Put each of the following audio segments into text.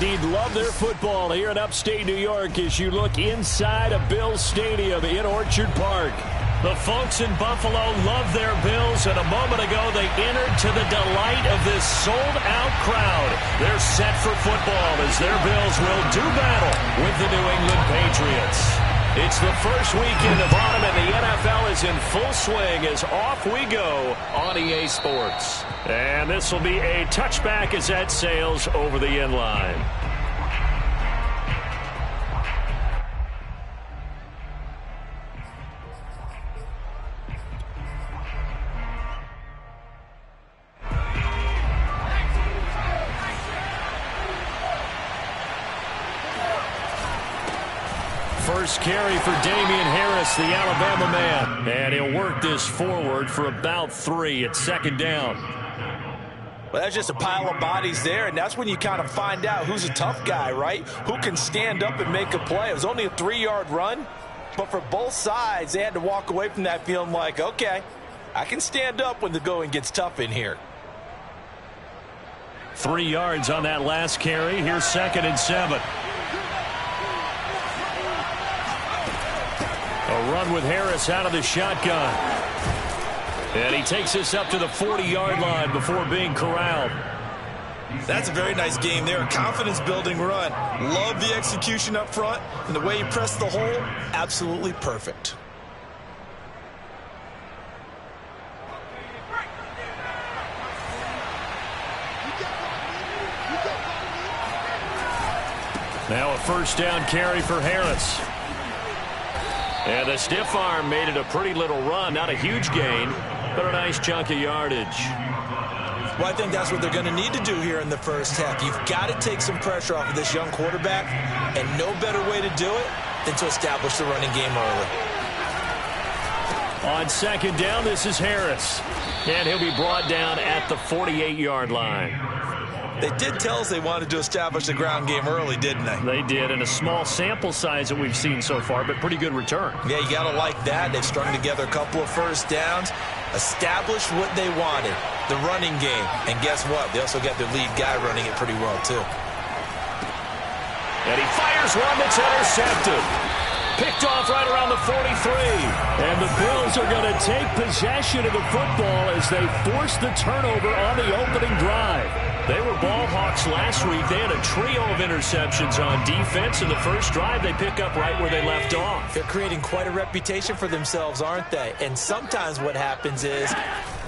indeed love their football here in upstate New York as you look inside of Bills Stadium in Orchard Park. The folks in Buffalo love their Bills, and a moment ago they entered to the delight of this sold-out crowd. They're set for football as their Bills will do battle with the New England Patriots. It's the first weekend of autumn, and the NFL is in full swing as off we go on EA Sports. And this will be a touchback as that sails over the end line. First carry for Damian Harris, the Alabama man. And he'll work this forward for about 3 at second down. Well, that's just a pile of bodies there, and that's when you kind of find out who's a tough guy, right? Who can stand up and make a play. It was only a 3-yard run, but for both sides, they had to walk away from that feeling like, okay, I can stand up when the going gets tough in here. 3 yards on that last carry. Here's 2nd and 7. A run with Harris out of the shotgun. And he takes this up to the 40-yard line before being corralled. That's a very nice game there. A confidence-building run. Love the execution up front. And the way he pressed the hole, absolutely perfect. Now a first down carry for Harris. And the stiff arm made it a pretty little run. Not a huge gain, but a nice chunk of yardage. Well, I think that's what they're going to need to do here in the first half. You've got to take some pressure off of this young quarterback, and no better way to do it than to establish the running game early. On second down, this is Harris. And he'll be brought down at the 48-yard line. They did tell us they wanted to establish the ground game early, didn't they? They did, and a small sample size that we've seen so far, but pretty good return. Yeah, you got to like that. They've strung together a couple of first downs, established what they wanted, the running game. And guess what? They also got their lead guy running it pretty well, too. And he fires one that's intercepted. Picked off right around the 43. And the Bills are going to take possession of the football as they force the turnover on the opening drive. They were ball hawks last week. They had a trio of interceptions on defense. In the first drive, they pick up right where they left off. They're creating quite a reputation for themselves, aren't they? And sometimes what happens is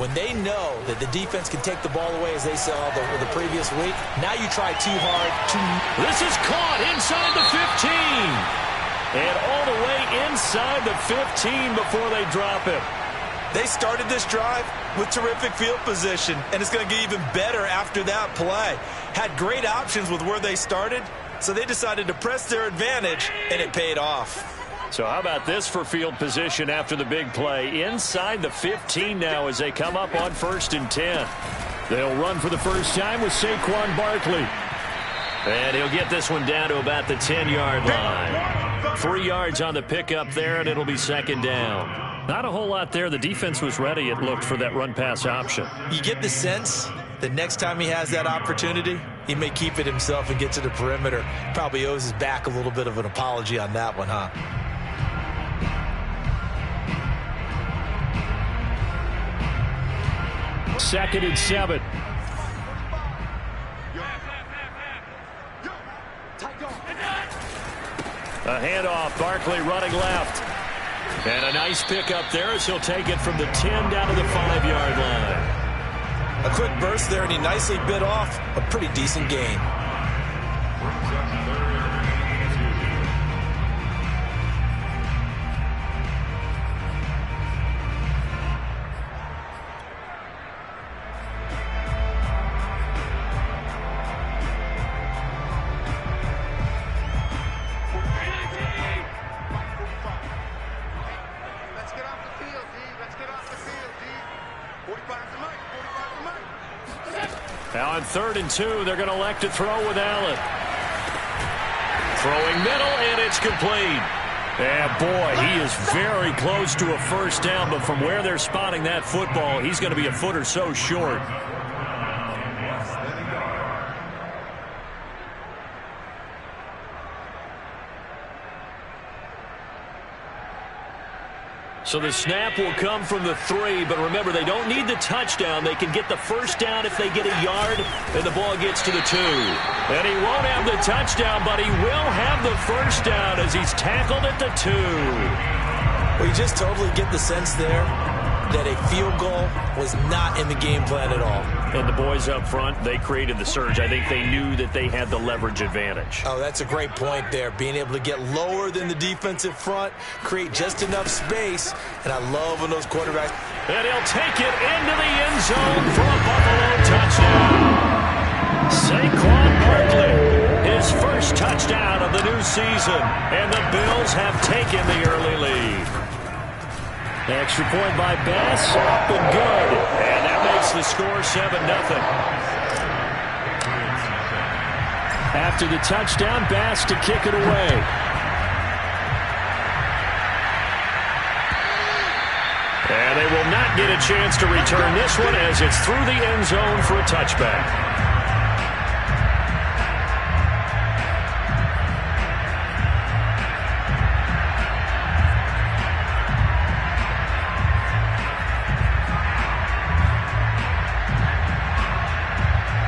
when they know that the defense can take the ball away, as they saw the previous week, now you try too hard. This is caught inside the 15. And all the way inside the 15 before they drop it. They started this drive with terrific field position, and it's going to get even better after that play. Had great options with where they started, so they decided to press their advantage, and it paid off. So how about this for field position after the big play? Inside the 15 now as they come up on 1st and 10. They'll run for the first time with Saquon Barkley. And he'll get this one down to about the 10-yard line. 3 yards on the pickup there, and it'll be 2nd down. Not a whole lot there. The defense was ready, it looked, for that run-pass option. You get the sense that next time he has that opportunity, he may keep it himself and get to the perimeter. Probably owes his back a little bit of an apology on that one, huh? Second and 7. A handoff, Barkley running left. And a nice pickup there as he'll take it from the 10 down to the 5-yard line. A quick burst there, and he nicely bit off a pretty decent gain. Now on 3rd and 2, they're going to elect to throw with Allen. Throwing middle, and it's complete. And boy, he is very close to a first down, but from where they're spotting that football, he's going to be a foot or so short. So the snap will come from the 3, but remember, they don't need the touchdown. They can get the first down if they get a yard, and the ball gets to the 2. And he won't have the touchdown, but he will have the first down as he's tackled at the 2. Well, you just totally get the sense there that a field goal was not in the game plan at all. And the boys up front, they created the surge. I think they knew that they had the leverage advantage. Oh, that's a great point there. Being able to get lower than the defensive front, create just enough space, and I love when those quarterbacks... And he'll take it into the end zone for a Buffalo touchdown. Saquon Barkley, his first touchdown of the new season, and the Bills have taken the early lead. Extra point by Bass, up and good. And that makes the score 7-0. After the touchdown, Bass to kick it away. And they will not get a chance to return this one as it's through the end zone for a touchback.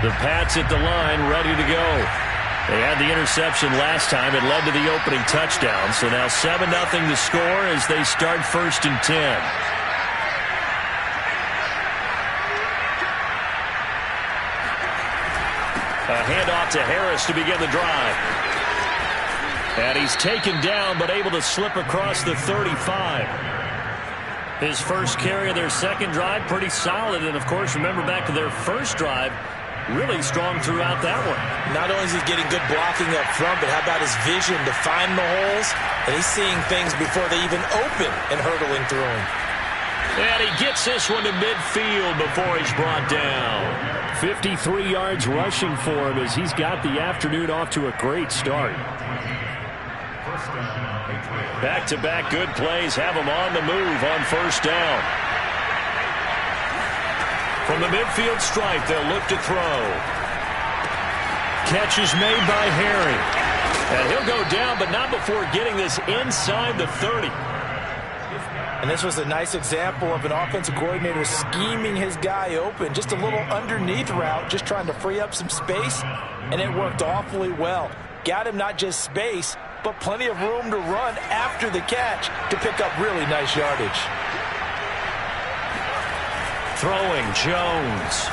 The Pats at the line, ready to go. They had the interception last time. It led to the opening touchdown. So now 7-0 the score as they start 1st and 10. A handoff to Harris to begin the drive. And he's taken down but able to slip across the 35. His first carry of their second drive, pretty solid. And, of course, remember back to their first drive, really strong throughout that one. Not only is he getting good blocking up front, but how about his vision to find the holes? And he's seeing things before they even open and hurdling through him. And he gets this one to midfield before he's brought down. 53 yards rushing for him as he's got the afternoon off to a great start. Back-to-back good plays have him on the move on first down. From the midfield stripe, they'll look to throw. Catch is made by Harry. And he'll go down, but not before getting this inside the 30. And this was a nice example of an offensive coordinator scheming his guy open. Just a little underneath route, just trying to free up some space, and it worked awfully well. Got him not just space, but plenty of room to run after the catch to pick up really nice yardage. Throwing Jones.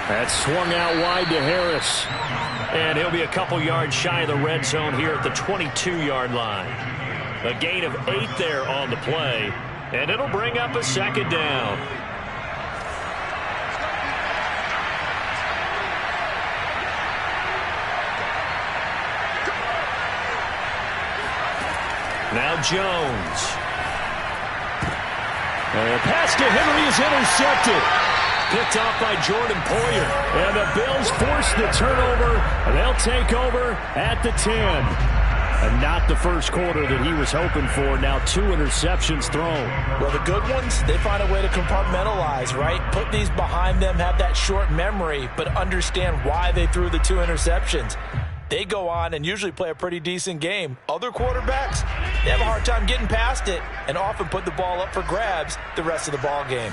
That's swung out wide to Harris. And he'll be a couple yards shy of the red zone here at the 22-yard line. A gain of 8 there on the play. And it'll bring up a second down. Now Jones. And the pass to Henry is intercepted. Picked off by Jordan Poyer. And the Bills force the turnover. And they'll take over at the 10. And not the first quarter that he was hoping for. Now 2 interceptions thrown. Well, the good ones, they find a way to compartmentalize, right? Put these behind them, have that short memory, but understand why they threw the 2 interceptions. They go on and usually play a pretty decent game. Other quarterbacks, they have a hard time getting past it and often put the ball up for grabs the rest of the ball game.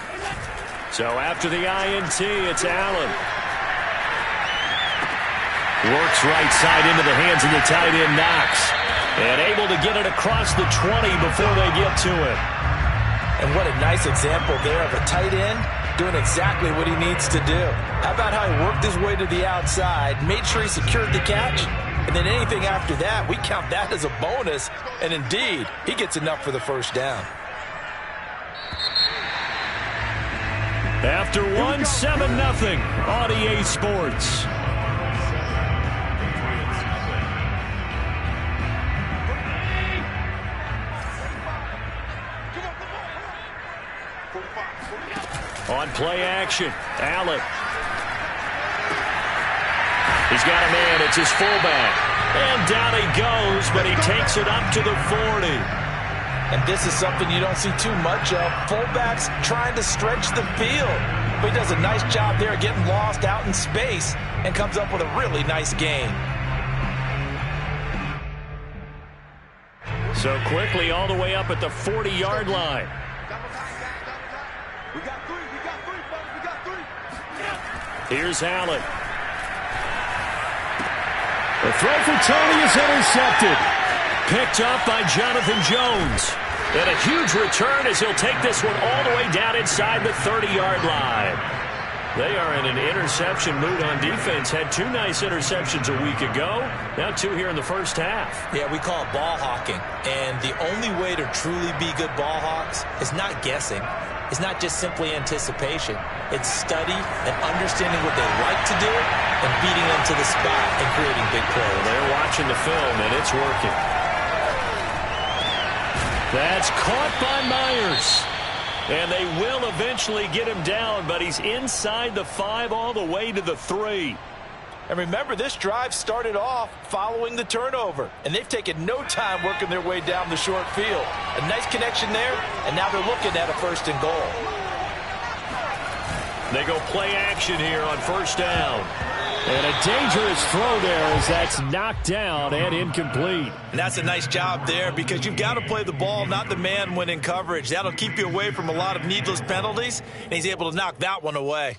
So after the INT, it's Allen. Works right side into the hands of the tight end, Knox. And able to get it across the 20 before they get to it. And what a nice example there of a tight end doing exactly what he needs to do. How about how he worked his way to the outside, made sure he secured the catch, and then anything after that, we count that as a bonus. And indeed, he gets enough for the first down. After 1, 7-0 on EA Sports. On play action, Allen. He's got a man, it's his fullback. And down he goes, but he takes it up to the 40. And this is something you don't see too much of. Fullbacks trying to stretch the field. But he does a nice job there getting lost out in space and comes up with a really nice gain. So quickly all the way up at the 40-yard line. We got three, buddy, we got three. Here's Allen. The throw for Tony is intercepted. Picked up by Jonathan Jones. And a huge return as he'll take this one all the way down inside the 30-yard line. They are in an interception mood on defense. Had 2 nice interceptions a week ago. Now 2 here in the first half. Yeah, we call it ball hawking. And the only way to truly be good ball hawks is not guessing. It's not just simply anticipation. It's study and understanding what they like to do and beating them to the spot and creating big plays. Well, they're watching the film, and it's working. That's caught by Myers. And they will eventually get him down, but he's inside the 5 all the way to the 3. And remember, this drive started off following the turnover. And they've taken no time working their way down the short field. A nice connection there, and now they're looking at a 1st and goal. They go play action here on 1st down. And a dangerous throw there as that's knocked down and incomplete. And that's a nice job there because you've got to play the ball, not the man when in coverage. That'll keep you away from a lot of needless penalties, and he's able to knock that one away.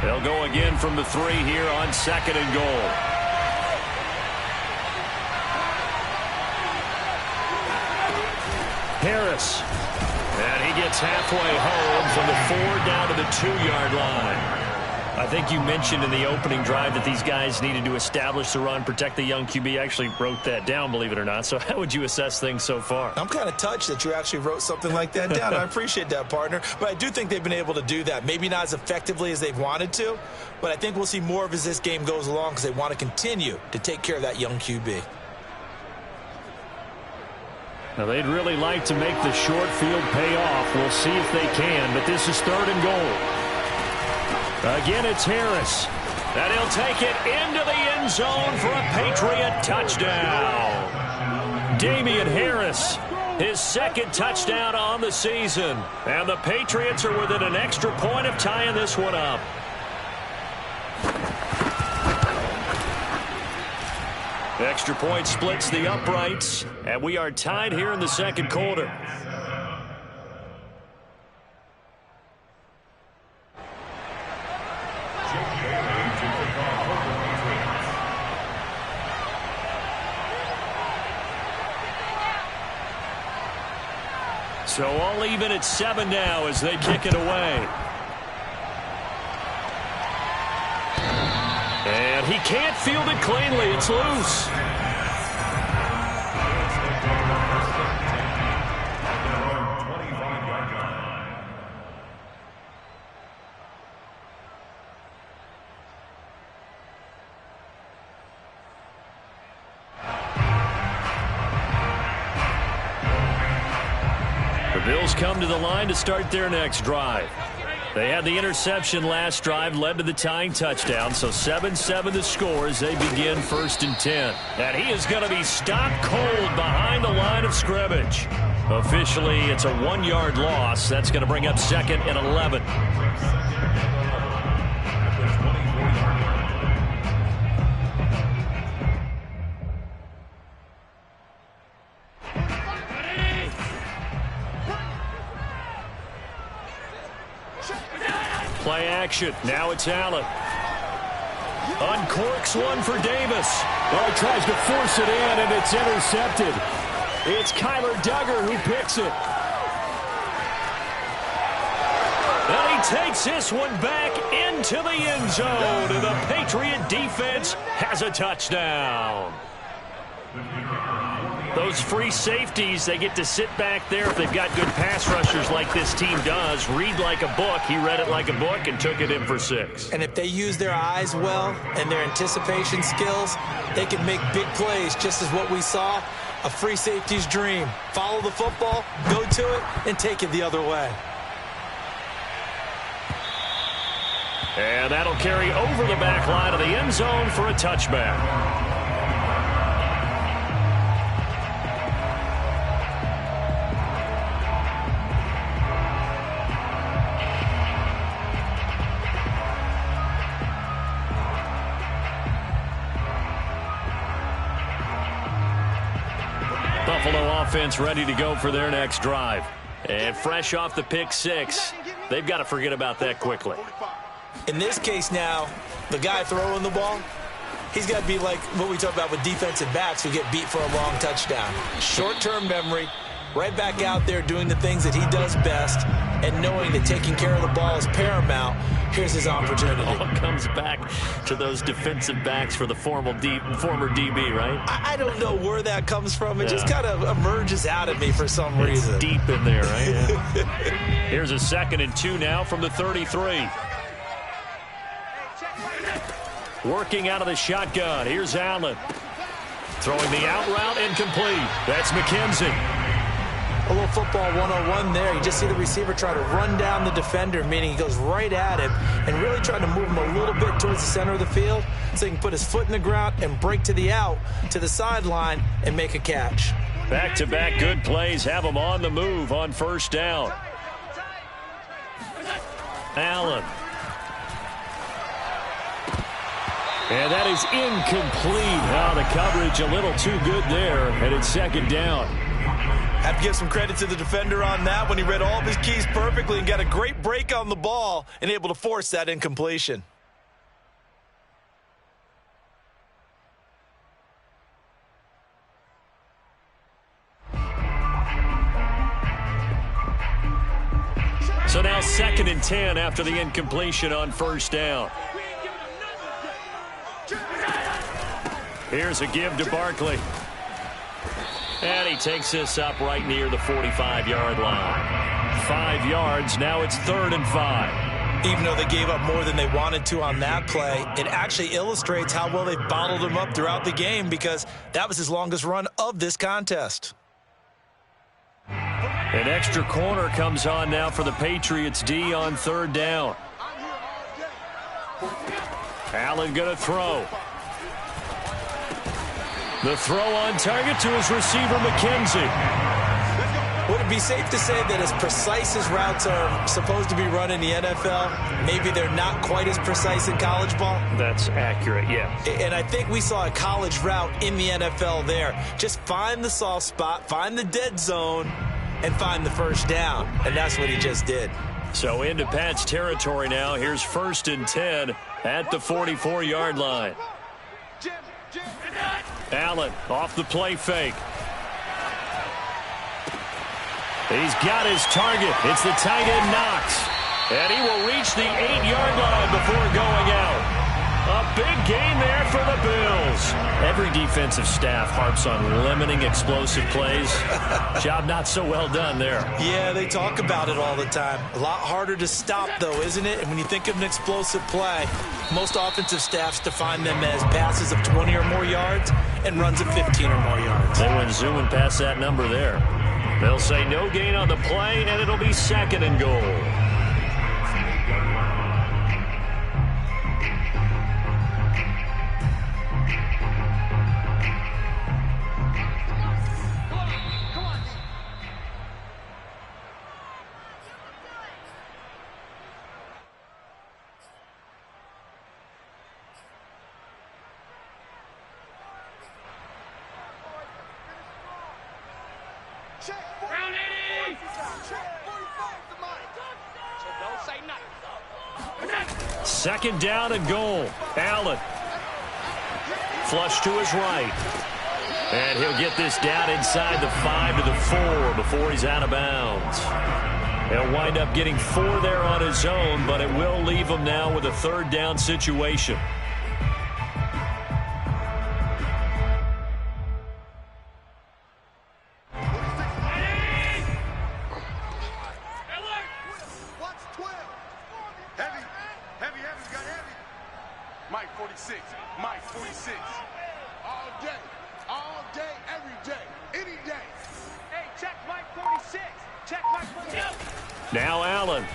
They'll go again from the 3 here on 2nd and goal. Harris. And he gets halfway home from the 4 down to the 2-yard line. I think you mentioned in the opening drive that these guys needed to establish the run, protect the young QB. Actually wrote that down, believe it or not. So how would you assess things so far? I'm kind of touched that you actually wrote something like that down. I appreciate that, partner. But I do think they've been able to do that. Maybe not as effectively as they've wanted to, but I think we'll see more of as this game goes along because they want to continue to take care of that young QB. Now, they'd really like to make the short field pay off. We'll see if they can, but this is 3rd and goal. Again, it's Harris. And he'll take it into the end zone for a Patriot touchdown. Damian Harris, his 2nd touchdown on the season. And the Patriots are within an extra point of tying this one up. Extra point splits the uprights, and we are tied here in the 2nd quarter. So all even at 7 now as they kick it away. And he can't field it cleanly. It's loose. The Bills come to the line to start their next drive. They had the interception last drive, led to the tying touchdown, so 7-7 the score as they begin 1st and 10. And he is going to be stopped cold behind the line of scrimmage. Officially, it's a 1-yard loss. That's going to bring up 2nd and 11. Play action. Now it's Allen. Uncorks one for Davis. Well, he tries to force it in, and it's intercepted. It's Kyler Duggar who picks it. And he takes this one back into the end zone, and the Patriot defense has a touchdown. Those free safeties, they get to sit back there if they've got good pass rushers like this team does. Read like a book. He read it like a book and took it in for 6. And if they use their eyes well and their anticipation skills, they can make big plays, just as what we saw, a free safety's dream. Follow the football, go to it, and take it the other way. And that'll carry over the back line of the end zone for a touchback. offense ready to go for their next drive. And fresh off the pick six, they've got to forget about that quickly. In this case now, the guy throwing the ball, he's got to be like what we talk about with defensive backs who get beat for a long touchdown. Short-term memory, right back out there doing the things that he does best, and knowing that taking care of the ball is paramount. Here's his opportunity. It all comes back to those defensive backs for the former DB, right? I don't know where that comes from. It just kind of emerges out of me for some reason. It's deep in there, right? Yeah. Here's a 2nd and 2 now from the 33. Working out of the shotgun. Here's Allen. Throwing the out route incomplete. That's McKenzie. A little football 101 there. You just see the receiver try to run down the defender, meaning he goes right at him and really trying to move him a little bit towards the center of the field so he can put his foot in the ground and break to the out, to the sideline, and make a catch. Back-to-back good plays have him on the move on 1st down. Allen. And that is incomplete. Oh, the coverage a little too good there, and it's 2nd down. Have to give some credit to the defender on that when he read all of his keys perfectly and got a great break on the ball and able to force that incompletion. So now 2nd and 10 after the incompletion on 1st down. Here's a give to Barkley. And he takes this up right near the 45-yard line. 5 yards, now it's 3rd and 5. Even though they gave up more than they wanted to on that play, it actually illustrates how well they've bottled him up throughout the game because that was his longest run of this contest. An extra corner comes on now for the Patriots D on 3rd down. Allen going to throw. The throw on target to his receiver, McKenzie. Would it be safe to say that as precise as routes are supposed to be run in the NFL, maybe they're not quite as precise in college ball? That's accurate, yeah. And I think we saw a college route in the NFL there. Just find the soft spot, find the dead zone, and find the 1st down. And that's what he just did. So into Pat's territory now. Here's 1st and 10 at the 44-yard line. Allen off the play fake. He's got his target. It's the tight end Knox. And he will reach the 8-yard line before going out. A big gain there for the Bills. Every defensive staff harps on limiting explosive plays. Job not so well done there. Yeah, they talk about it all the time. A lot harder to stop, though, isn't it? And when you think of an explosive play, most offensive staffs define them as passes of 20 or more yards and runs of 15 or more yards. They went zooming past that number there. They'll say no gain on the play, and it'll be 2nd and goal. Second down and goal. Allen. Flush to his right. And he'll get this down inside the 5 to the 4 before he's out of bounds. He'll wind up getting 4 there on his own, but it will leave him now with a 3rd down situation. Now Allen.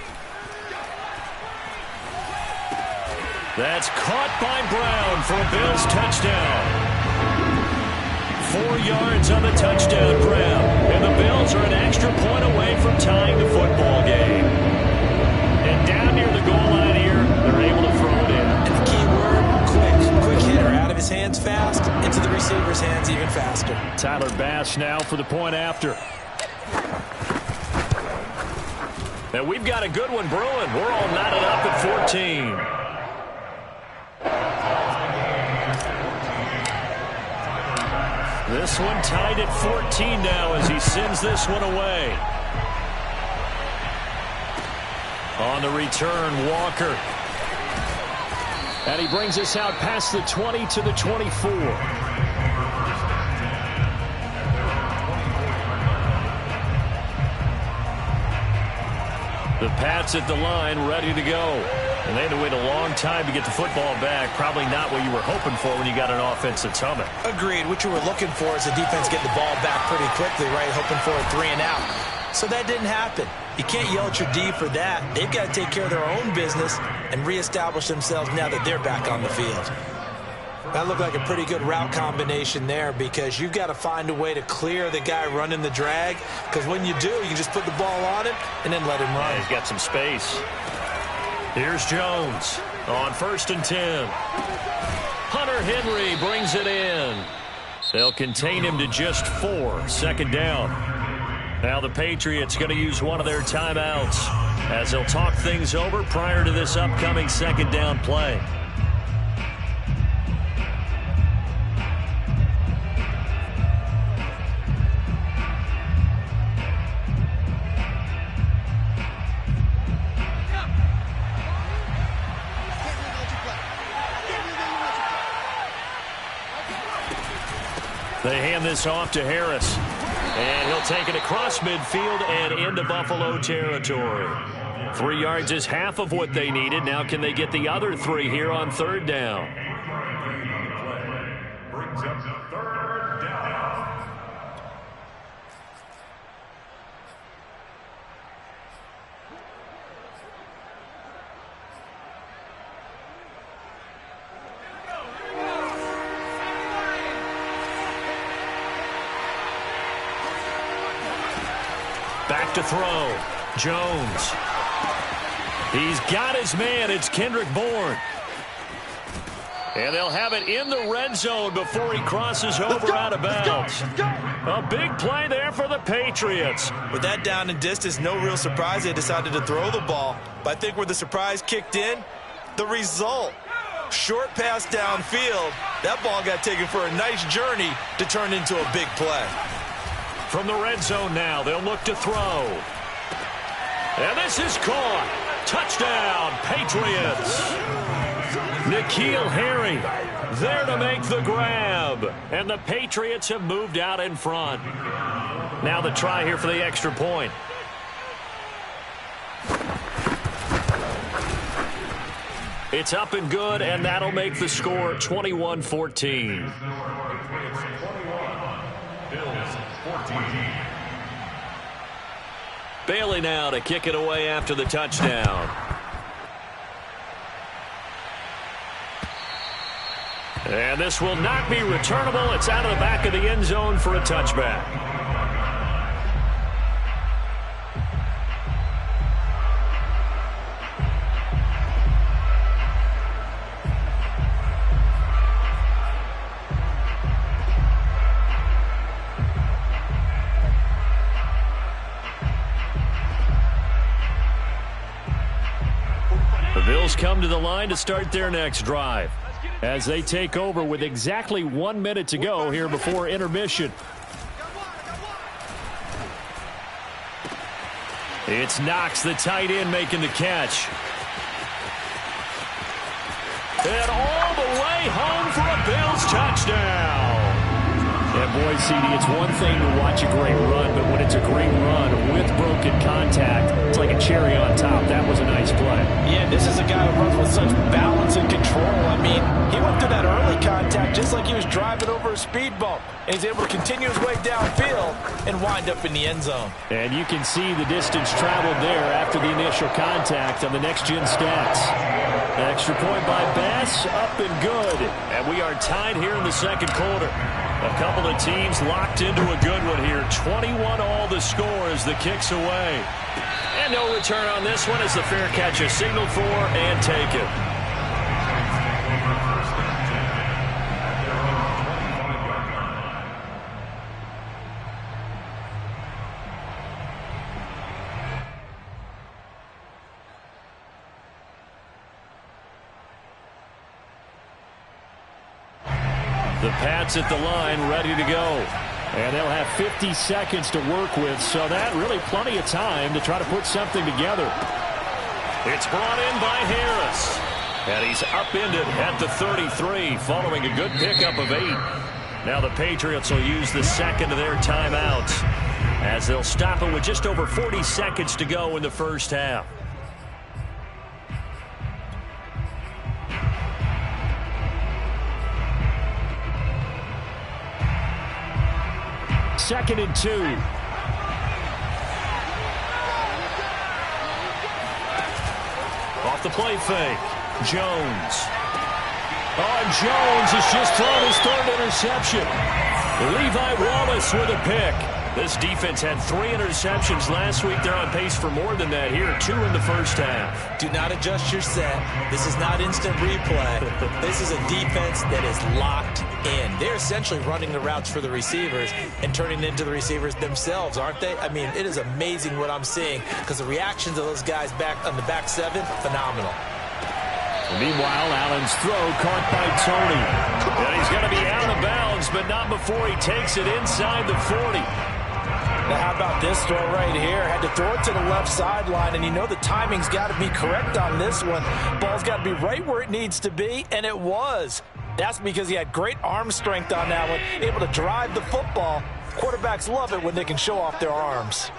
That's caught by Brown for a Bills touchdown. 4 yards on the touchdown, Brown. And the Bills are an extra point away from tying the football game. And down near the goal line here, they're able to throw it in. And the key word, quick. Quick hitter out of his hands fast, into the receiver's hands even faster. Tyler Bass This now for the point after. And we've got a good one brewing. We're all knotted up at 14. This one tied at 14 now as he sends this one away. On the return, Walker. And he brings us out past the 20 to the 24. The Pats at the line, ready to go. And they had to wait a long time to get the football back. Probably not what you were hoping for when you got an offense that's humming. Agreed. What you were looking for is the defense getting the ball back pretty quickly, right? Hoping for a 3 and out. So that didn't happen. You can't yell at your D for that. They've got to take care of their own business and reestablish themselves now that they're back on the field. That looked like a pretty good route combination there because you've got to find a way to clear the guy running the drag, because when you do, you can just put the ball on him and then let him run. Yeah, he's got some space. Here's Jones on 1st and 10. Hunter Henry brings it in. They'll contain him to just 4. 2nd down. Now the Patriots going to use one of their timeouts as they'll talk things over prior to this upcoming 2nd down play. They hand this off to Harris. And he'll take it across midfield and into Buffalo territory. 3 yards is half of what they needed. Now can they get the other 3 here on 3rd down? Brings up 3rd down. Back to throw. Jones. He's got his man. It's Kendrick Bourne. And they'll have it in the red zone before he crosses over out of bounds. A big play there for the Patriots. With that down and distance, no real surprise they decided to throw the ball. But I think where the surprise kicked in, the result. Short pass downfield. That ball got taken for a nice journey to turn into a big play. From the red zone now, they'll look to throw. And this is caught. Touchdown, Patriots. N'Keal Harry there to make the grab. And the Patriots have moved out in front. Now the try here for the extra point. It's up and good, and that'll make the score 21-14. Bailey now to kick it away after the touchdown. And this will not be returnable. It's out of the back of the end zone for a touchback. Bills come to the line to start their next drive as they take over with exactly 1 minute to go here before intermission. It's Knox, the tight end, making the catch. And all the way home for a Bills touchdown. Yeah, boy, CD, it's one thing to watch a great run, but when it's a great run with broken contact, it's like a cherry on top. That was a nice play. Yeah, this is a guy who runs with such balance and control. I mean, he went through that early contact just like he was driving over a speed bump. And he's able to continue his way downfield and wind up in the end zone. And you can see the distance traveled there after the initial contact on the next-gen stats. Extra point by Bass, up and good. And we are tied here in the second quarter. A couple of teams locked into a good one here. 21 all the score as the kick's away. And no return on this one as the fair catch is signaled for and taken. The Pats at the line, ready to go. And they'll have 50 seconds to work with, so that really plenty of time to try to put something together. It's brought in by Harris. And he's upended at the 33 following a good pickup of 8. Now the Patriots will use the second of their timeouts as they'll stop it with just over 40 seconds to go in the first half. Second and 2. Off the play fake. Jones. Oh, and Jones has just thrown his 3rd interception. Levi Wallace with a pick. This defense had 3 interceptions last week. They're on pace for more than that here. 2 in the first half. Do not adjust your set. This is not instant replay. This is a defense that is locked in. They're essentially running the routes for the receivers and turning into the receivers themselves, aren't they? I mean, it is amazing what I'm seeing because the reactions of those guys back on the back 7, phenomenal. Meanwhile, Allen's throw caught by Tony. And he's going to be out of bounds, but not before he takes it inside the 40. Now, how about this throw right here? Had to throw it to the left sideline, and you know the timing's got to be correct on this one. Ball's got to be right where it needs to be, and it was. That's because he had great arm strength on that one, able to drive the football. Quarterbacks love it when they can show off their arms.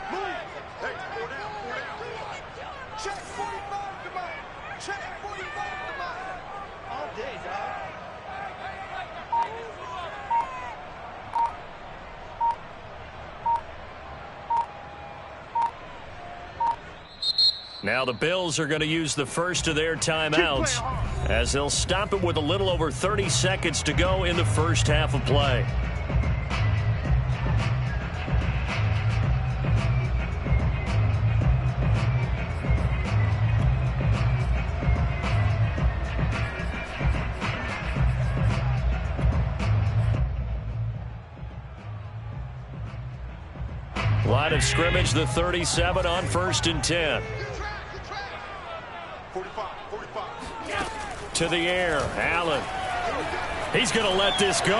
Now the Bills are going to use the first of their timeouts as they'll stop it with a little over 30 seconds to go in the first half of play. Line of scrimmage, the 37 on 1st and 10. To the air, Allen. He's going to let this go.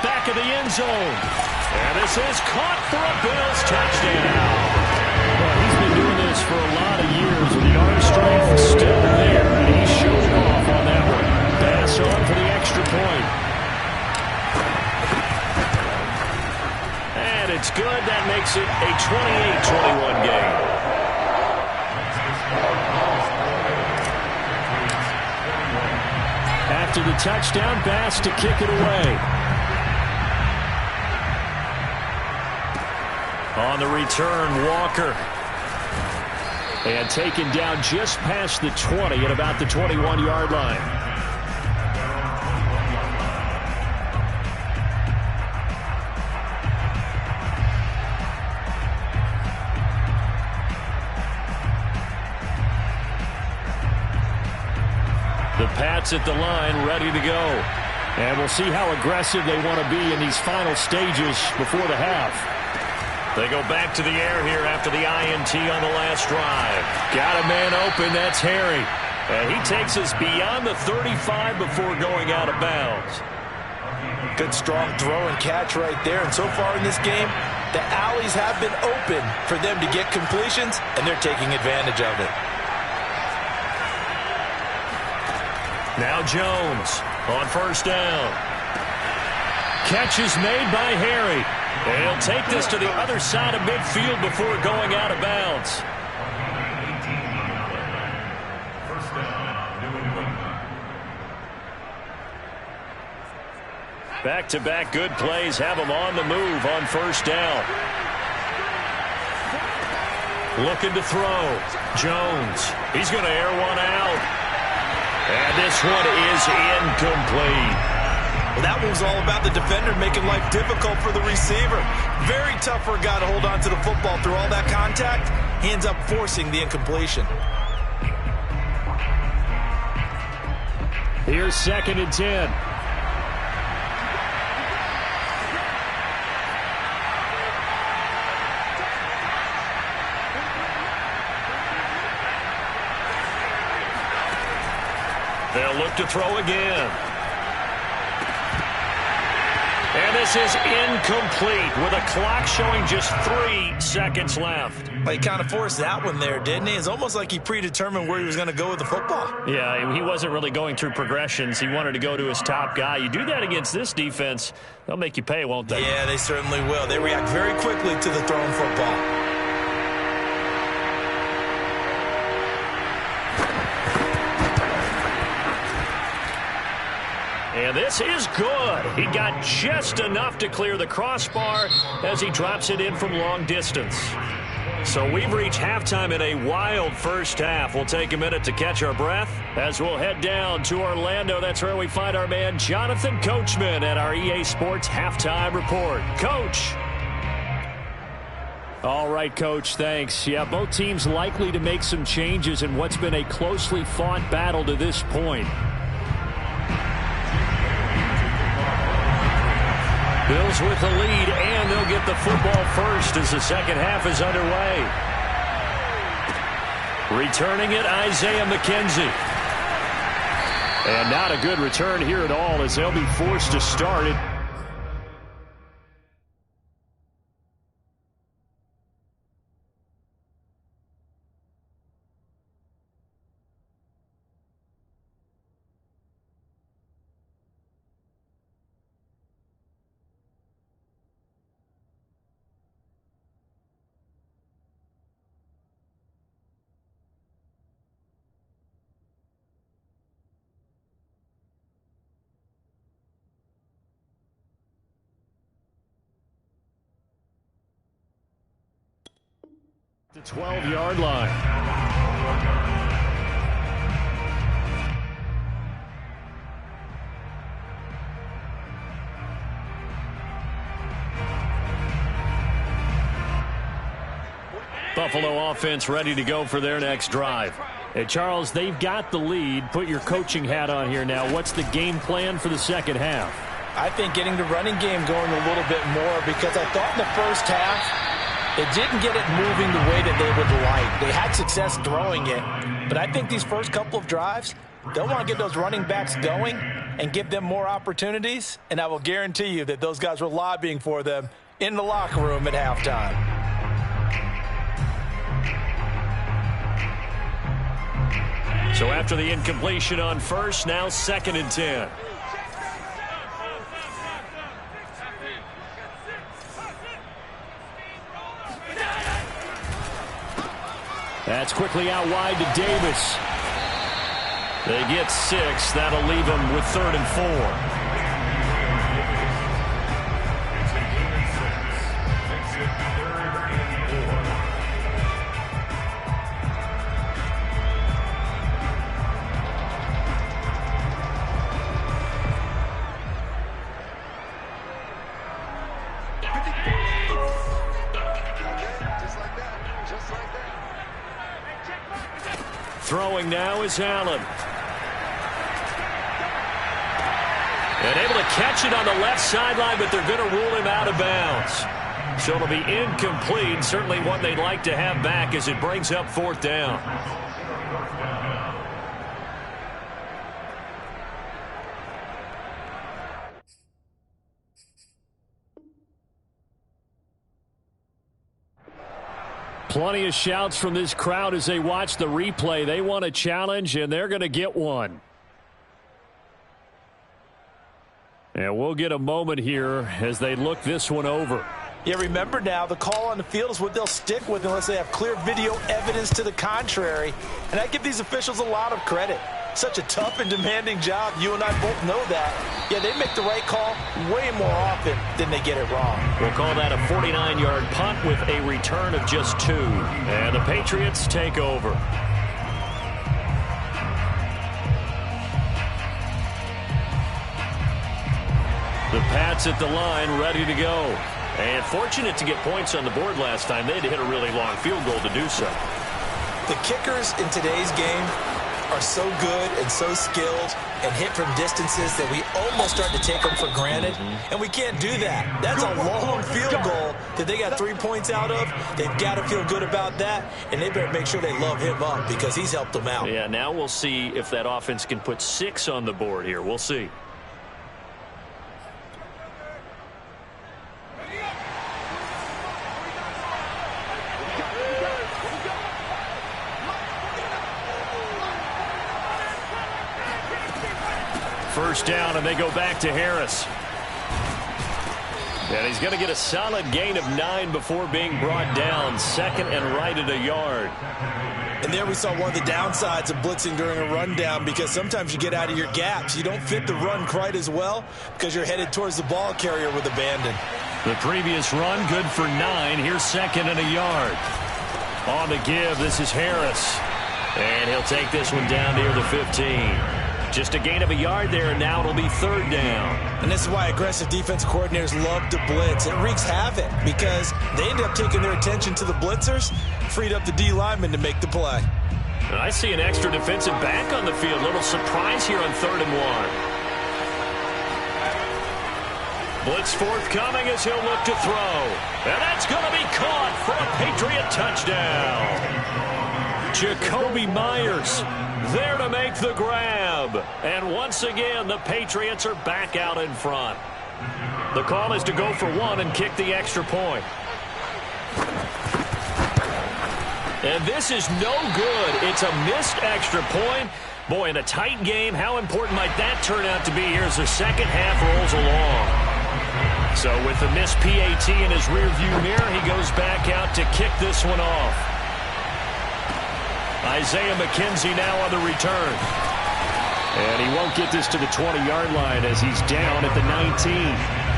Back of the end zone. And this is caught for a Bills touchdown. Well, he's been doing this for a lot of years, and the arm strength is still there. And he showed off on that one. Pass on for the extra point. And it's good. That makes it a 28-21 game. After the touchdown pass to kick it away. On the return, Walker. And taken down just past the 20 at about the 21-yard line. The Pats at the line, ready to go. And we'll see how aggressive they want to be in these final stages before the half. They go back to the air here after the INT on the last drive. Got a man open, that's Harry. And he takes us beyond the 35 before going out of bounds. Good strong throw and catch right there. And so far in this game, the alleys have been open for them to get completions, and they're taking advantage of it. Now Jones on 1st down. Catch is made by Harry. And he'll take this to the other side of midfield before going out of bounds. Back-to-back good plays have him on the move on 1st down. Looking to throw. Jones. He's going to air one out. And this one is incomplete. Well, that one was all about the defender making life difficult for the receiver. Very tough for a guy to hold on to the football through all that contact. He ends up forcing the incompletion. Here's 2nd and 10. They'll look to throw again. And this is incomplete with a clock showing just 3 seconds left. Well, he kind of forced that one there, didn't he? It's almost like he predetermined where he was going to go with the football. Yeah, he wasn't really going through progressions. He wanted to go to his top guy. You do that against this defense, they'll make you pay, won't they? Yeah, they certainly will. They react very quickly to the thrown football. And this is good. He got just enough to clear the crossbar as he drops it in from long distance. So we've reached halftime in a wild first half. We'll take a minute to catch our breath as we'll head down to Orlando. That's where we find our man Jonathan Coachman at our EA Sports Halftime Report. Coach. All right, Coach, thanks. Yeah, both teams likely to make some changes in what's been a closely fought battle to this point. Bills with the lead, and they'll get the football first as the second half is underway. Returning it, Isaiah McKenzie. And not a good return here at all as they'll be forced to start it. The 12-yard line. Buffalo offense ready to go for their next drive. Hey, Charles, they've got the lead. Put your coaching hat on here now. What's the game plan for the second half? I think getting the running game going a little bit more, because I thought in the first half it didn't get it moving the way that they would like. They had success throwing it, but I think these first couple of drives, they'll want to get those running backs going and give them more opportunities, and I will guarantee you that those guys were lobbying for them in the locker room at halftime. So after the incompletion on first, now 2nd and 10. That's quickly out wide to Davis. They get 6. That'll leave them with 3rd and 4. Throwing now is Allen. And able to catch it on the left sideline, but they're going to rule him out of bounds. So it'll be incomplete. Certainly one they'd like to have back as it brings up 4th down. Plenty of shouts from this crowd as they watch the replay. They want a challenge, and they're going to get one. And we'll get a moment here as they look this one over. Yeah, remember now, the call on the field is what they'll stick with unless they have clear video evidence to the contrary. And I give these officials a lot of credit. Such a tough and demanding job. You and I both know that. Yeah, they make the right call way more often than they get it wrong. We'll call that a 49-yard punt with a return of just 2. And the Patriots take over. The Pats at the line, ready to go. And fortunate to get points on the board last time. They had to hit a really long field goal to do so. The kickers in today's game are so good and so skilled and hit from distances that we almost start to take them for granted. And we can't do that. That's a long field goal that they got 3 points out of. They've got to feel good about that, and they better make sure they love him up because he's helped them out. Yeah, now we'll see if that offense can put 6 on the board here. We'll see. first down, and they go back to Harris. And he's going to get a solid gain of 9 before being brought down. Second and right at a yard. And there we saw one of the downsides of blitzing during a rundown, because sometimes you get out of your gaps. You don't fit the run quite as well because you're headed towards the ball carrier with abandon. The previous run good for 9. Here's second and a yard. On the give, this is Harris. And he'll take this one down near the 15. Just a gain of a yard there, and now it'll be third down. And this is why aggressive defensive coordinators love to blitz. It wreaks havoc because they end up taking their attention to the blitzers, freed up the D lineman to make the play. And I see an extra defensive back on the field. Little surprise here on 3rd and 1. Blitz forthcoming as he'll look to throw. And that's going to be caught for a Patriot touchdown. Jacoby Myers there to make the grab. And once again, the Patriots are back out in front. The call is to go for 1 and kick the extra point. And this is no good. It's a missed extra point. Boy, in a tight game, how important might that turn out to be here as the second half rolls along? So with the missed PAT in his rearview mirror, he goes back out to kick this one off. Isaiah McKenzie now on the return. And he won't get this to the 20-yard line as he's down at the 19.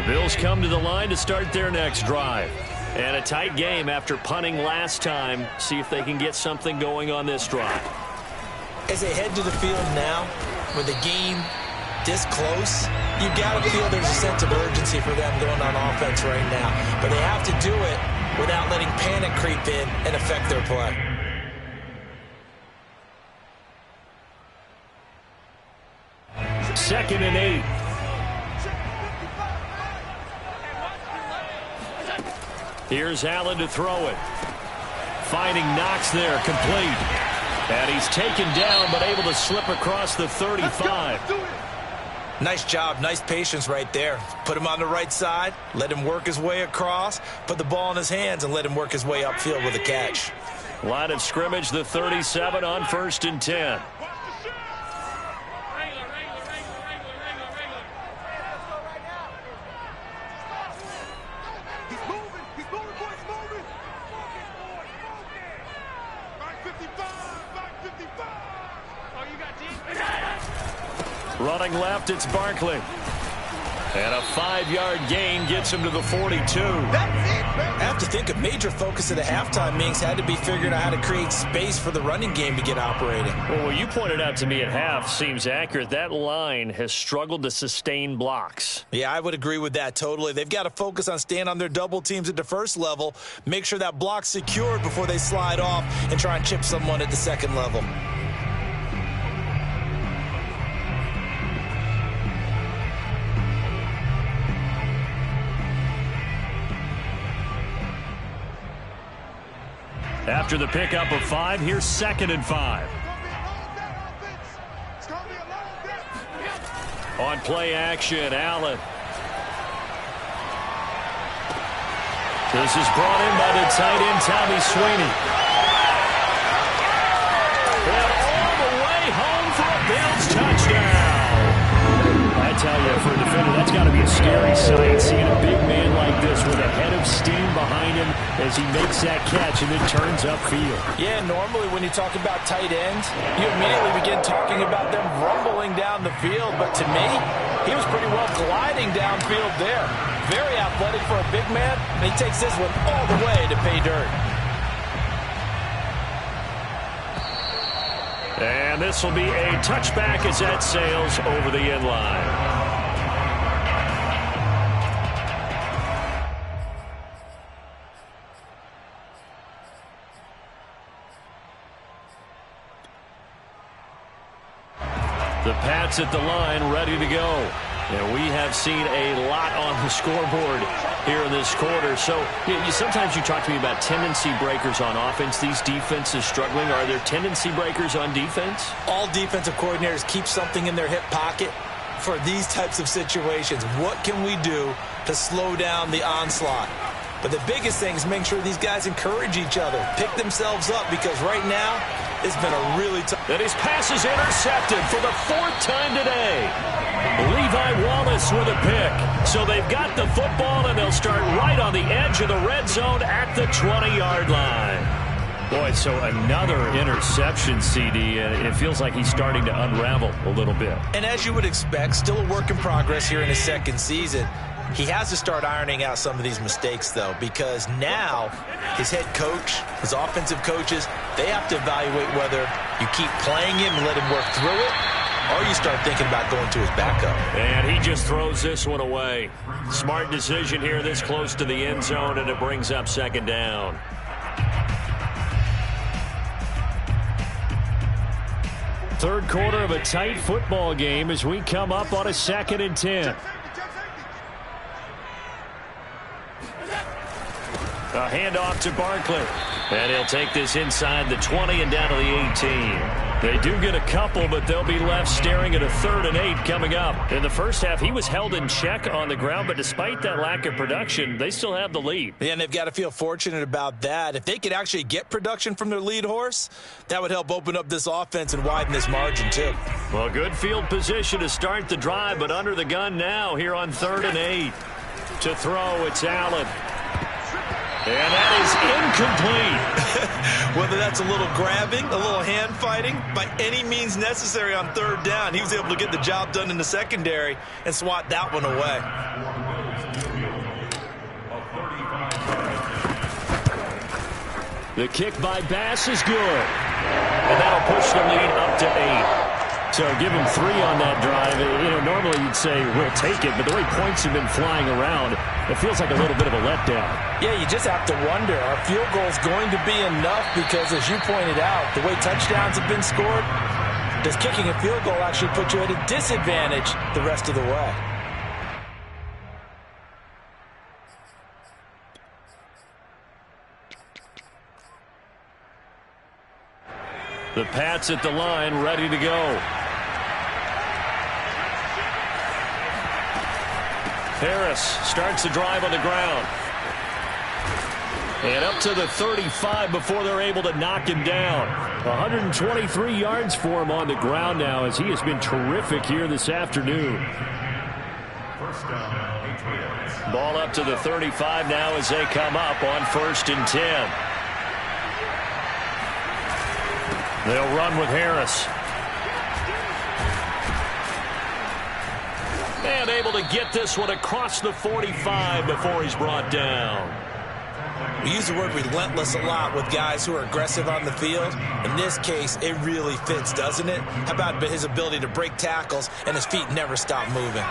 Bills come to the line to start their next drive. And a tight game after punting last time. See if they can get something going on this drive. As they head to the field now, with the game this close, you've got to feel there's a sense of urgency for them going on offense right now. But they have to do it without letting panic creep in and affect their play. Second and 8. Here's Allen to throw it. Finding Knox there, complete. And he's taken down, but able to slip across the 35. Nice job, nice patience right there. Put him on the right side, let him work his way across, put the ball in his hands, and let him work his way upfield with a catch. Line of scrimmage, the 37 on 1st and 10. Running left, it's Barkley. And a 5-yard gain gets him to the 42. I have to think a major focus of the halftime meetings had to be figuring out how to create space for the running game to get operating. Well, what you pointed out to me at half seems accurate. That line has struggled to sustain blocks. Yeah, I would agree with that totally. They've got to focus on staying on their double teams at the first level, make sure that block's secured before they slide off and try and chip someone at the second level. After the pickup of 5, here's 2nd and 5. On play action, Allen. This is brought in by the tight end, Tommy Sweeney. And all the way home for a Bills touchdown. I tell you, for a defender, that's got to be a scary sight, seeing a big man like this with a head of steam behind him as he makes that catch and then turns upfield. Yeah, normally when you talk about tight ends, you immediately begin talking about them rumbling down the field. But to me, he was pretty well gliding downfield there. Very athletic for a big man, and he takes this one all the way to pay dirt. And this will be a touchback as that sails over the end line. The Pats at the line, ready to go. And we have seen a lot on the scoreboard here in this quarter. So sometimes you talk to me about tendency breakers on offense. These defenses struggling. Are there tendency breakers on defense? All defensive coordinators keep something in their hip pocket for these types of situations. What can we do to slow down the onslaught? But the biggest thing is make sure these guys encourage each other, pick themselves up, because right now it's been a really tough. And his pass is intercepted for the 4th time today. Levi Wallace with a pick. So they've got the football, and they'll start right on the edge of the red zone at the 20-yard line. Boy, so another interception, CD. It feels like he's starting to unravel a little bit. And as you would expect, still a work in progress here in his second season. He has to start ironing out some of these mistakes, though, because now his head coach, his offensive coaches, they have to evaluate whether you keep playing him and let him work through it, or you start thinking about going to his backup. And he just throws this one away. Smart decision here this close to the end zone, and it brings up 2nd down. Third quarter of a tight football game as we come up on a 2nd and 10. A handoff to Barkley. And he'll take this inside the 20 and down to the 18. They do get a couple, but they'll be left staring at a 3rd and 8 coming up. In the first half, he was held in check on the ground, but despite that lack of production, they still have the lead. Yeah, and they've got to feel fortunate about that. If they could actually get production from their lead horse, that would help open up this offense and widen this margin, too. Well, good field position to start the drive, but under the gun now here on 3rd and 8. To throw, it's Allen. And that is incomplete. Whether that's a little grabbing, a little hand fighting, by any means necessary on 3rd down, he was able to get the job done in the secondary and swat that one away. The kick by Bass is good. And that'll push the lead up to 8. So give him 3 on that drive. Normally you'd say we'll take it, but the way points have been flying around, it feels like a little bit of a letdown. Yeah, you just have to wonder, are field goals going to be enough? Because as you pointed out, the way touchdowns have been scored, does kicking a field goal actually put you at a disadvantage the rest of the way? The Pats at the line, ready to go. Harris starts the drive on the ground. And up to the 35 before they're able to knock him down. 123 yards for him on the ground now, as he has been terrific here this afternoon. Ball up to the 35 now as they come up on 1st and 10. They'll run with Harris. And able to get this one across the 45 before he's brought down. We use the word relentless a lot with guys who are aggressive on the field. In this case, it really fits, doesn't it? How about his ability to break tackles and his feet never stop moving?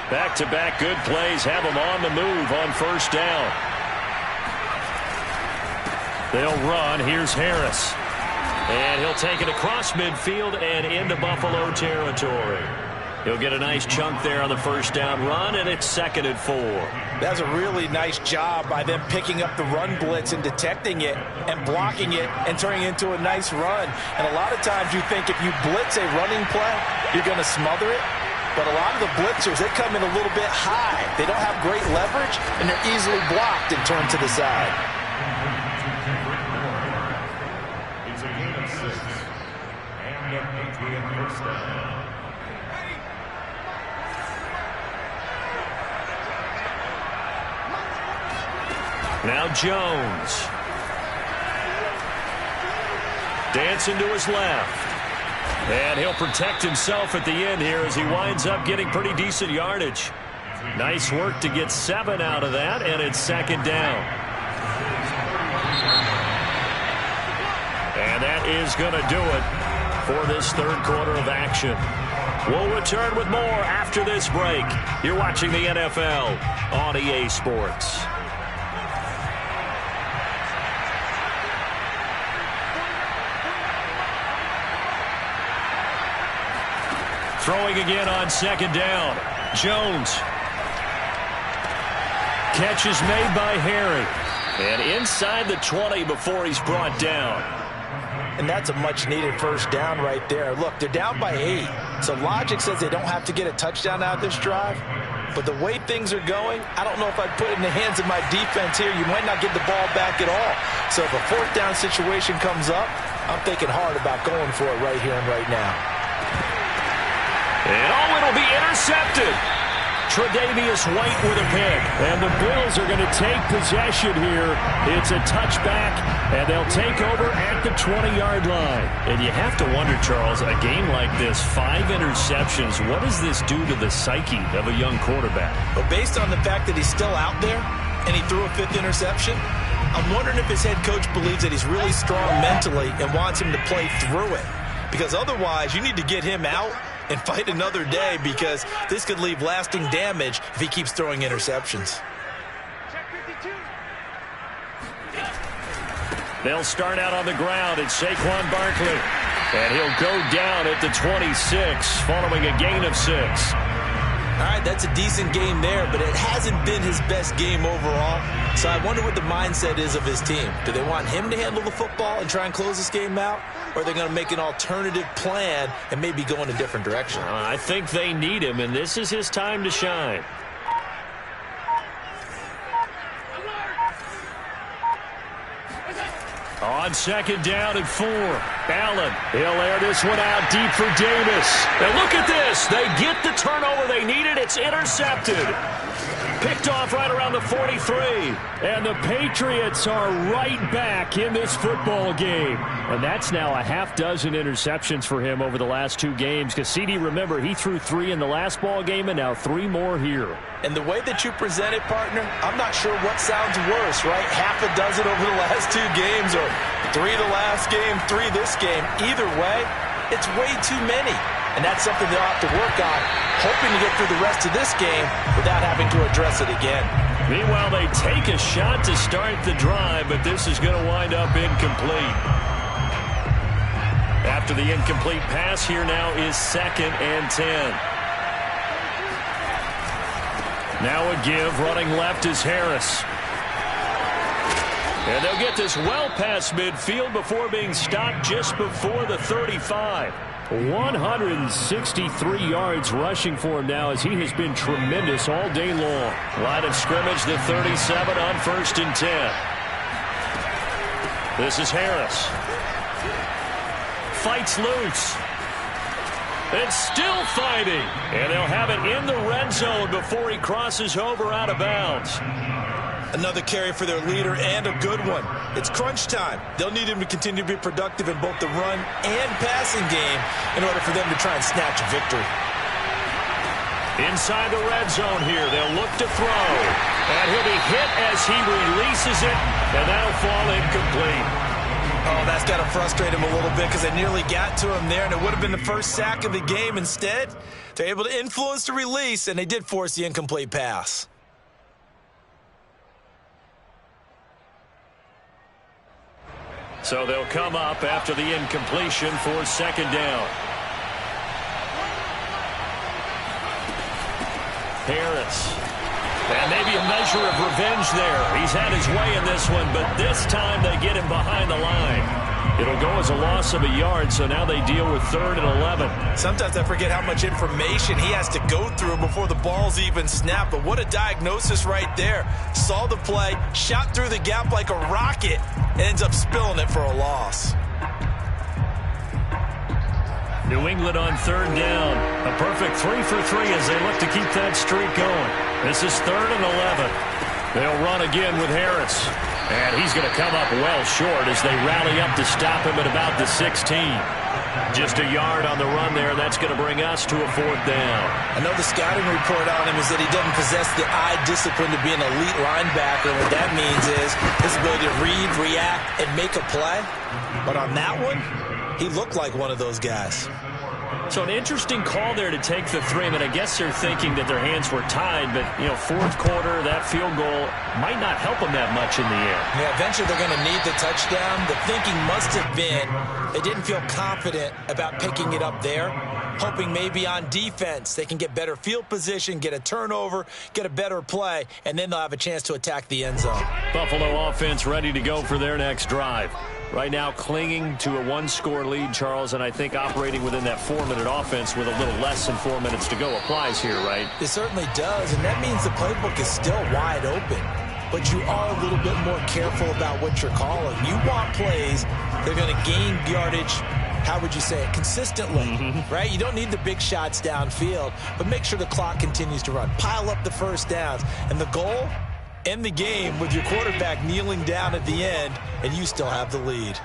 Back-to-back good plays have him on the move on 1st down. They'll run. Here's Harris. And he'll take it across midfield and into Buffalo territory. He'll get a nice chunk there on the 1st down run, and it's 2nd and 4. That's a really nice job by them picking up the run blitz and detecting it and blocking it and turning it into a nice run. And a lot of times you think if you blitz a running play, you're going to smother it. But a lot of the blitzers, they come in a little bit high. They don't have great leverage, and they're easily blocked and turned to the side. It's a gain of 6. And a Patriot 1st down. Now Jones. Dancing to his left. And he'll protect himself at the end here as he winds up getting pretty decent yardage. Nice work to get 7 out of that, and it's 2nd down. And that is going to do it for this 3rd quarter of action. We'll return with more after this break. You're watching the NFL on EA Sports. Throwing again on 2nd down. Jones. Catch is made by Harry. And inside the 20 before he's brought down. And that's a much-needed first down right there. Look, they're down by 8. So logic says they don't have to get a touchdown out of this drive. But the way things are going, I don't know if I'd put it in the hands of my defense here. You might not get the ball back at all. So if a fourth down situation comes up, I'm thinking hard about going for it right here and right now. And it'll be intercepted. Tre'Davious White with a pick. And the Bills are going to take possession here. It's a touchback, and they'll take over at the 20-yard line. And you have to wonder, Charles, a game like this, 5 interceptions, what does this do to the psyche of a young quarterback? But based on the fact that he's still out there and he threw a 5th interception, I'm wondering if his head coach believes that he's really strong mentally and wants him to play through it. Because otherwise, you need to get him out and fight another day, because this could leave lasting damage if he keeps throwing interceptions. They'll start out on the ground. It's Saquon Barkley. And he'll go down at the 26 following a gain of 6. All right, that's a decent game there, but it hasn't been his best game overall. So I wonder what the mindset is of his team. Do they want him to handle the football and try and close this game out? Or are they going to make an alternative plan and maybe go in a different direction? I think they need him, and this is his time to shine. On second down and 4. Allen, he'll air this one out deep for Davis. And look at this. They get the turnover they needed. It's intercepted. Picked off right around the 43. And the Patriots are right back in this football game. And that's now a half dozen interceptions for him over the last 2 games. Because CD, remember, he threw 3 in the last ball game and now 3 more here. And the way that you present it, partner, I'm not sure what sounds worse, right? Half a dozen over the last 2 games, or 3 the last game, 3 this game. Either way, it's way too many. And that's something they'll have to work on, hoping to get through the rest of this game without having to address it again. Meanwhile, they take a shot to start the drive, but this is going to wind up incomplete. After the incomplete pass, here now is 2nd and 10. Now a give, running left is Harris. And they'll get this well past midfield before being stopped just before the 35. 163 yards rushing for him now, as he has been tremendous all day long. Line of scrimmage, the 37 on 1st and 10. This is Harris. Fights loose. And still fighting. And they'll have it in the red zone before he crosses over out of bounds. Another carry for their leader, and a good one. It's crunch time. They'll need him to continue to be productive in both the run and passing game in order for them to try and snatch a victory. Inside the red zone here, they'll look to throw. And he'll be hit as he releases it, and that'll fall incomplete. Oh, that's got to frustrate him a little bit, because they nearly got to him there, and it would have been the first sack of the game. Instead, they're able to influence the release, and they did force the incomplete pass. So they'll come up after the incompletion for 2nd down. Harris. And maybe a measure of revenge there. He's had his way in this one, but this time they get him behind the line. It'll go as a loss of a yard, so now they deal with 3rd and 11. Sometimes I forget how much information he has to go through before the ball's even snapped, but what a diagnosis right there. Saw the play, shot through the gap like a rocket, and ends up spilling it for a loss. New England on 3rd down. A perfect 3 for 3 as they look to keep that streak going. This is 3rd and 11. They'll run again with Harris. And he's going to come up well short as they rally up to stop him at about the 16. Just a yard on the run there. That's going to bring us to a 4th down. I know the scouting report on him is that he doesn't possess the eye discipline to be an elite linebacker. What that means is his ability to read, react, and make a play. But on that one, he looked like one of those guys. So an interesting call there to take the 3. I mean, I guess they're thinking that their hands were tied, but, you know, fourth quarter, that field goal might not help them that much in the air. Yeah, eventually they're going to need the touchdown. The thinking must have been they didn't feel confident about picking it up there, hoping maybe on defense they can get better field position, get a turnover, get a better play, and then they'll have a chance to attack the end zone. Buffalo offense ready to go for their next drive. Right now clinging to a 1-score lead, Charles, and I think operating within that 4-minute offense with a little less than 4 minutes to go applies here, right? It certainly does, and that means the playbook is still wide open. But you are a little bit more careful about what you're calling. You want plays that are going to gain yardage, how would you say it, consistently, right? You don't need the big shots downfield, but make sure the clock continues to run. Pile up the first downs. And the goal? End the game with your quarterback kneeling down at the end, and you still have the lead.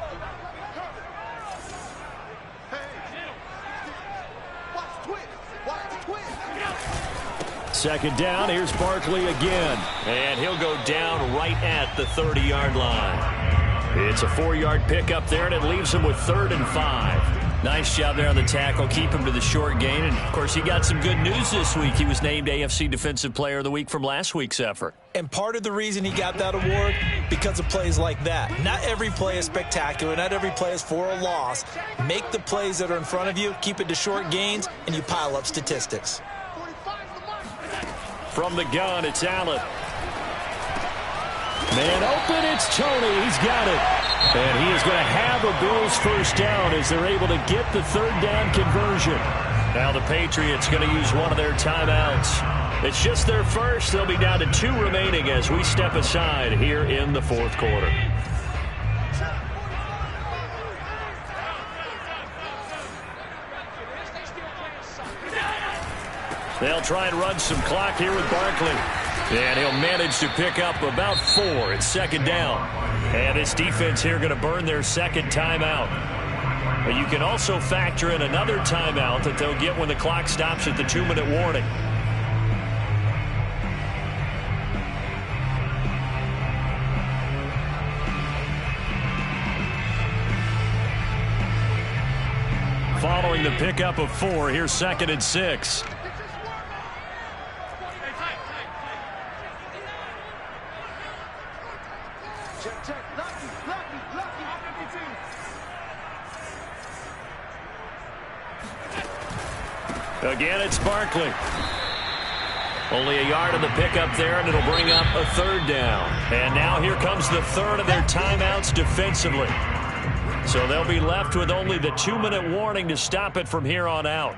Second down, here's Barkley again. And he'll go down right at the 30-yard line. It's a 4-yard pickup there, and it leaves him with 3rd and 5. Nice job there on the tackle. Keep him to the short gain. And, of course, he got some good news this week. He was named AFC Defensive Player of the Week from last week's effort. And part of the reason he got that award, because of plays like that. Not every play is spectacular. Not every play is for a loss. Make the plays that are in front of you, keep it to short gains, and you pile up statistics. From the gun, it's Allen. Man open, it's Tony. He's got it. And he is going to have a Bills first down as they're able to get the 3rd down conversion. Now the Patriots going to use one of their timeouts. It's just their first. They'll be down to 2 remaining as we step aside here in the 4th quarter. They'll try and run some clock here with Barkley. And he'll manage to pick up about 4 at 2nd down. And this defense here going to burn their 2nd timeout. But you can also factor in another timeout that they'll get when the clock stops at the 2-minute warning. Following the pickup of 4, here's 2nd and 6. Again, it's Barkley. Only a yard of the pickup there, and it'll bring up a 3rd down. And now here comes the 3rd of their timeouts defensively. So they'll be left with only the 2-minute warning to stop it from here on out.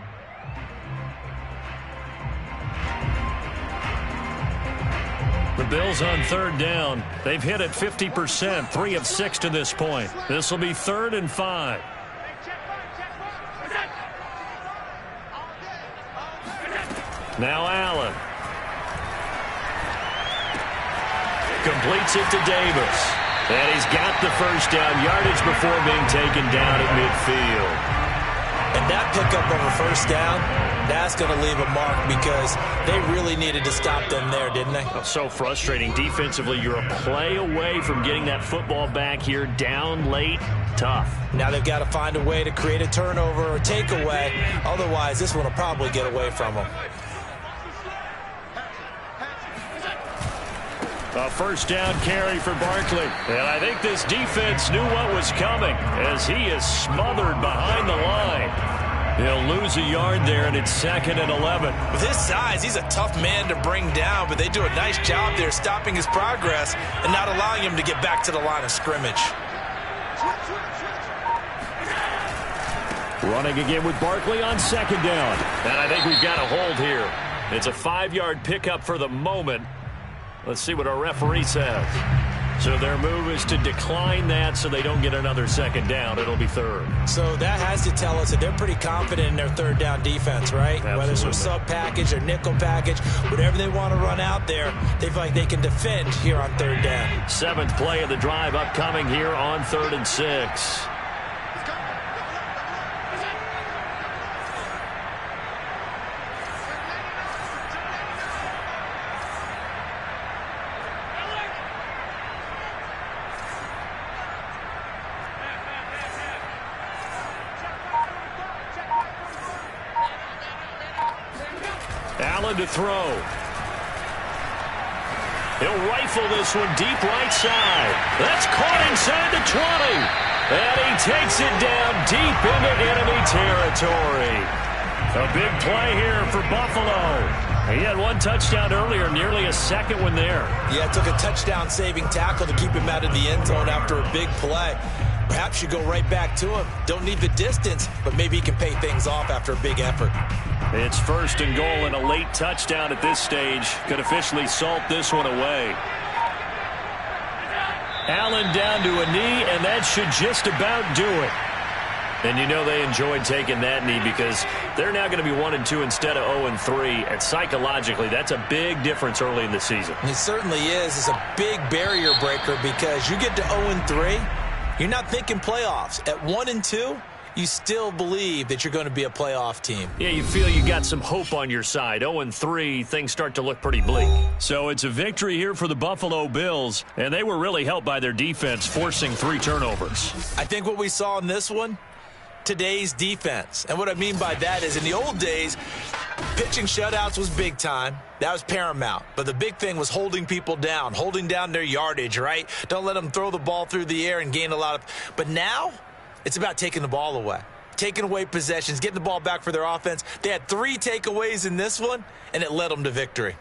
The Bills on 3rd down. They've hit it 50%, 3 of 6 to this point. This will be 3rd and 5. Now Allen. Completes it to Davis. And he's got the first down yardage before being taken down at midfield. And that pickup of a first down, that's going to leave a mark because they really needed to stop them there, didn't they? Oh, so frustrating. Defensively, you're a play away from getting that football back here down late. Tough. Now they've got to find a way to create a turnover or takeaway. Otherwise, this one will probably get away from them. A first down carry for Barkley. And I think this defense knew what was coming as he is smothered behind the line. He'll lose a yard there, and it's 2nd and 11. With his size, he's a tough man to bring down, but they do a nice job there stopping his progress and not allowing him to get back to the line of scrimmage. Running again with Barkley on 2nd down. And I think we've got a hold here. It's a 5-yard pickup for the moment. Let's see what our referee says. So their move is to decline that so they don't get another 2nd down. It'll be 3rd. So that has to tell us that they're pretty confident in their 3rd down defense, right? Absolutely. Whether it's a sub package or nickel package, whatever they want to run out there, they feel like they can defend here on 3rd down. 7th play of the drive upcoming here on 3rd and 6. Allen to throw. He'll rifle this one deep right side. That's caught inside the 20. And he takes it down deep into enemy territory. A big play here for Buffalo. He had one touchdown earlier, nearly a second one there. Yeah, it took a touchdown-saving tackle to keep him out of the end zone after a big play. Perhaps you go right back to him. Don't need the distance, but maybe he can pay things off after a big effort. It's 1st and goal and a late touchdown at this stage. Could officially salt this one away. Allen down to a knee, and that should just about do it. And you know they enjoyed taking that knee because they're now going to be 1-2 instead of 0-3. And psychologically, that's a big difference early in the season. It certainly is. It's a big barrier breaker because you get to 0-3, you're not thinking playoffs. At 1-2, you still believe that you're going to be a playoff team. Yeah, you feel you got some hope on your side. 0-3, things start to look pretty bleak. So it's a victory here for the Buffalo Bills, and they were really helped by their defense, forcing 3 turnovers. I think what we saw in this one, today's defense. And what I mean by that is in the old days, pitching shutouts was big time. That was paramount. But the big thing was holding people down, holding down their yardage, right? Don't let them throw the ball through the air and gain a lot of. But now it's about taking the ball away, taking away possessions, getting the ball back for their offense. They had 3 takeaways in this one, and it led them to victory.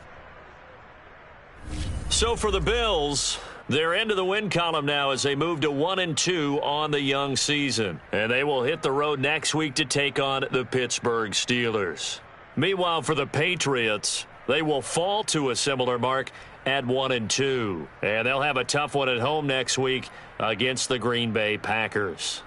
So for the Bills, they're into the win column now as they move to 1-2 on the young season. And they will hit the road next week to take on the Pittsburgh Steelers. Meanwhile, for the Patriots, they will fall to a similar mark at 1-2. And they'll have a tough one at home next week against the Green Bay Packers.